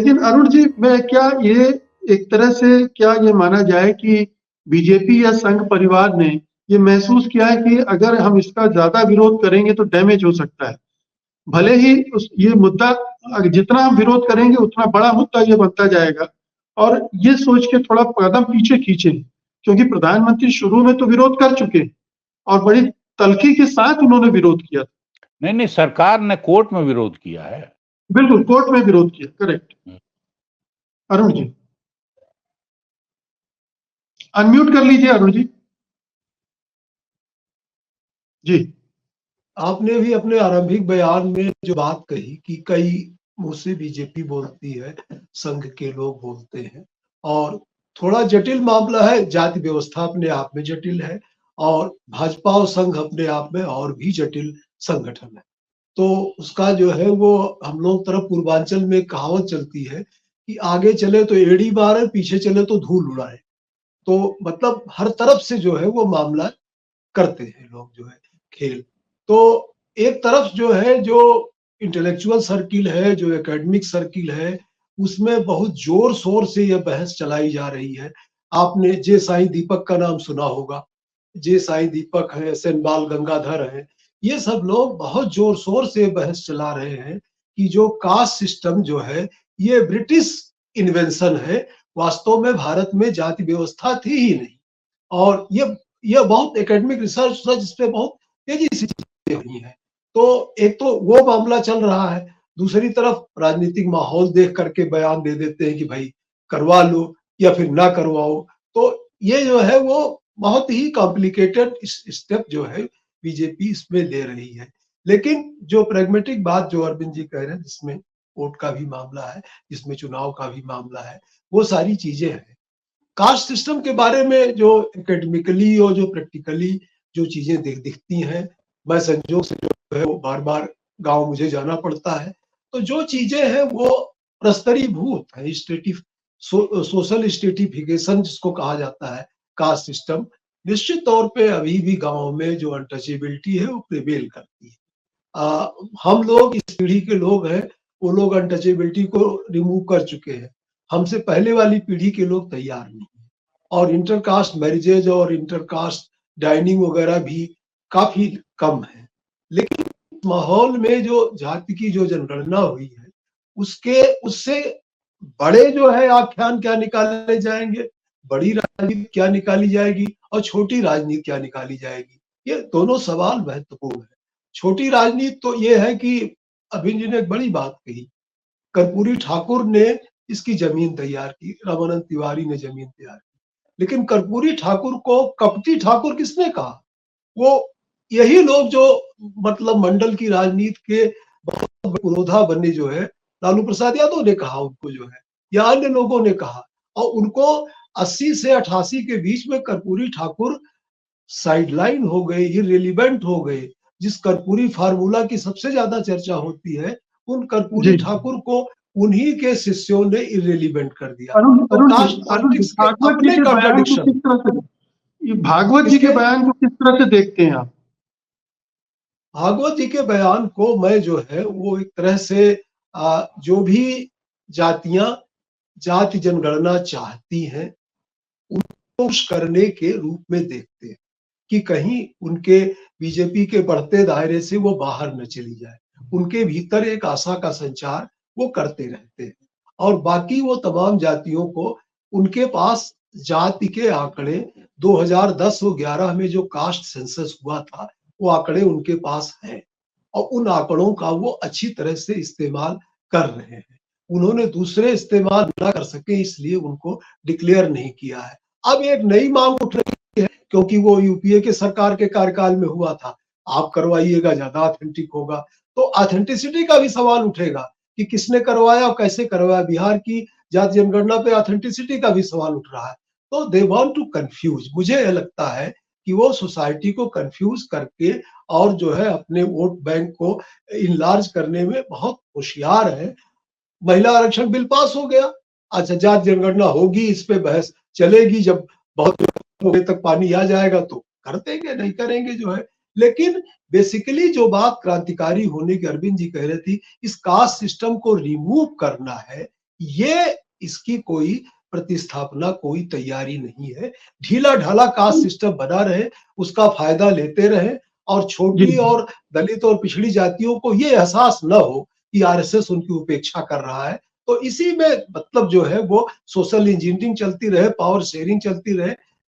लेकिन अरुण जी, मैं क्या ये एक तरह से क्या ये माना जाए कि बीजेपी या संघ परिवार ने ये महसूस किया है कि अगर हम इसका ज्यादा विरोध करेंगे तो डैमेज हो सकता है। भले ही ये मुद्दा जितना हम विरोध करेंगे उतना बड़ा मुद्दा ये बनता जाएगा, और ये सोच के थोड़ा कदम पीछे खींचे, क्योंकि प्रधानमंत्री शुरू में तो विरोध कर चुके हैं और बड़ी तल्खी के साथ उन्होंने विरोध किया। नहीं नहीं, सरकार ने कोर्ट में विरोध किया है। बिल्कुल, कोर्ट में विरोध किया, करेक्ट। अरुण जी अनम्यूट कर लीजिए, अरुण जी। जी, आपने भी अपने आरंभिक बयान में जो बात कही कि कई मुंह से बीजेपी बोलती है, संघ के लोग बोलते हैं, और थोड़ा जटिल मामला है। जाति व्यवस्था अपने आप में जटिल है और भाजपा और संघ अपने आप में और भी जटिल संगठन है। तो उसका जो है वो हम लोग तरफ पूर्वांचल में कहावत चलती है कि आगे चले तो एड़ी मारे, पीछे चले तो धूल उड़ाए। तो मतलब हर तरफ से जो है वो मामला करते हैं लोग जो है खेल। तो एक तरफ जो है, जो इंटेलेक्चुअल सर्किल है, जो एकेडमिक सर्किल है, उसमें बहुत जोर शोर से यह बहस चलाई जा रही है। आपने जे साईं दीपक का नाम सुना होगा। जे साईं दीपक है, एस.एन. बाल गंगाधर है, ये सब लोग बहुत जोर शोर से बहस चला रहे हैं कि जो कास्ट सिस्टम जो है ये ब्रिटिश इन्वेंशन है, वास्तव में भारत में जाति व्यवस्था थी ही नहीं। और ये बहुत एकेडमिक रिसर्च इस पे बहुत तेजी से चीजें हुई है। तो एक तो वो मामला चल रहा है, दूसरी तरफ राजनीतिक माहौल देख करके बयान दे देते हैं कि भाई करवा लो या फिर ना करवाओ। तो ये जो है वो बहुत ही कॉम्प्लिकेटेड स्टेप जो है बीजेपी इसमें ले रही है। लेकिन जो प्रैग्मेटिक बात जो अरविंद जी कह रहे हैं, जिसमें वोट का भी मामला है, जिसमें चुनाव का भी मामला है, वो सारी चीजें हैं। कास्ट सिस्टम के बारे में जो एकेडमिकली और जो प्रैक्टिकली जो चीजें दिखती हैं, मैं संजोग से जो है वो बार बार गांव मुझे जाना पड़ता है, तो जो चीजें हैं वो प्रस्तरीभूत है। सोशल स्टेटिफिकेशन जिसको कहा जाता है, कास्ट सिस्टम निश्चित तौर पे अभी भी गांव में जो अनटचेबिलिटी है वो प्रिवेल करती है। हम लोग इस पीढ़ी के लोग हैं, वो लोग अनटचेबिलिटी को रिमूव कर चुके हैं। हमसे पहले वाली पीढ़ी के लोग तैयार नहीं है, और इंटरकास्ट मैरिजेज और इंटरकास्ट डाइनिंग वगैरह भी काफी कम है। लेकिन माहौल में जो जाति की जो जनगणना हुई है, उससे बड़े जो है आख्यान क्या निकाले जाएंगे, बड़ी राजनीति क्या निकाली जाएगी और छोटी राजनीति क्या निकाली जाएगी, ये दोनों सवाल महत्वपूर्ण है। छोटी राजनीति तो ये है कि अभिन जी ने एक बड़ी बात कही, कर्पूरी ठाकुर ने इसकी जमीन तैयार की, रामानंद तिवारी ने जमीन तैयार की, लेकिन कर्पूरी ठाकुर को कपटी ठाकुर किसने कहा? वो यही लोग जो मतलब मंडल की राजनीति के बहुत पुरोधा बने जो है, लालू प्रसाद यादव ने कहा उनको जो है, या अन्य लोगों ने कहा, और उनको 80 से 88 के बीच में कर्पूरी ठाकुर साइडलाइन हो गए, इररिलेवेंट हो गए। जिस कर्पूरी फार्मूला की सबसे ज्यादा चर्चा होती है, उन कर्पूरी ठाकुर को उन्हीं के शिष्यों ने इररिलेवेंट कर दिया। तो कास्ट पॉलिटिक्स के अपने कॉन्ट्रडिक्शन। भागवत जी के बयान को किस तरह से देखते हैं आप? भागवत जी के बयान को मैं जो है वो एक तरह से जो भी जातियां जाति जनगणना चाहती हैं उनको करने के रूप में देखते हैं कि कहीं उनके बीजेपी के बढ़ते दायरे से वो बाहर न चली जाए। उनके भीतर एक आशा का संचार वो करते रहते हैं, और बाकी वो तमाम जातियों को उनके पास जाति के आंकड़े 2010 और 11 में जो कास्ट सेंसस हुआ था, वो आंकड़े उनके पास हैं, और उन आंकड़ों का वो अच्छी तरह से इस्तेमाल कर रहे हैं। उन्होंने दूसरे इस्तेमाल ना कर सके इसलिए उनको डिक्लेयर नहीं किया है। अब एक नई मांग उठ रही है, क्योंकि वो यूपीए के सरकार के कार्यकाल में हुआ था, आप करवाइएगा ज्यादा ऑथेंटिक होगा। तो ऑथेंटिसिटी का भी सवाल उठेगा कि किसने करवाया और कैसे करवाया। बिहार की जाति जनगणना पे ऑथेंटिसिटी का भी सवाल उठ रहा है। तो दे वांट टू कंफ्यूज। मुझे यह लगता है कि वो सोसाइटी को कंफ्यूज करके और जो है अपने वोट बैंक को इनलार्ज करने में बहुत होशियार है। महिला आरक्षण बिल पास हो गया, अच्छा जाति जनगणना होगी, इस पे बहस चलेगी, जब बहुत लोगों तक पानी आ जाएगा तो कर देंगे, नहीं करेंगे जो है। लेकिन बेसिकली जो बात क्रांतिकारी होने की अरविंद जी कह रहे थी, इस कास्ट सिस्टम को रिमूव करना है, ये इसकी कोई प्रतिस्थापना, कोई तैयारी नहीं है। ढीला ढाला कास्ट सिस्टम बना रहे, उसका फायदा लेते रहे और छोटी जी। और दलित और पिछड़ी जातियों को ये एहसास न हो कि आरएसएस उनकी उपेक्षा कर रहा है। तो इसी में मतलब जो है वो सोशल इंजीनियरिंग चलती रहे, पावर शेयरिंग चलती रहे,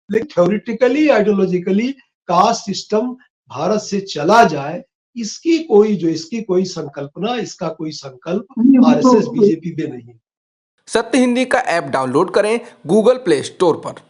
लेकिन theoretically ideologically caste system Bharat से चला जाए, इसकी कोई संकल्पना, इसका कोई संकल्प नहीं, वो आरएसएस तो बीजेपी में नहीं है। सत्य हिंदी का ऐप डाउनलोड करें गूगल प्ले स्टोर पर।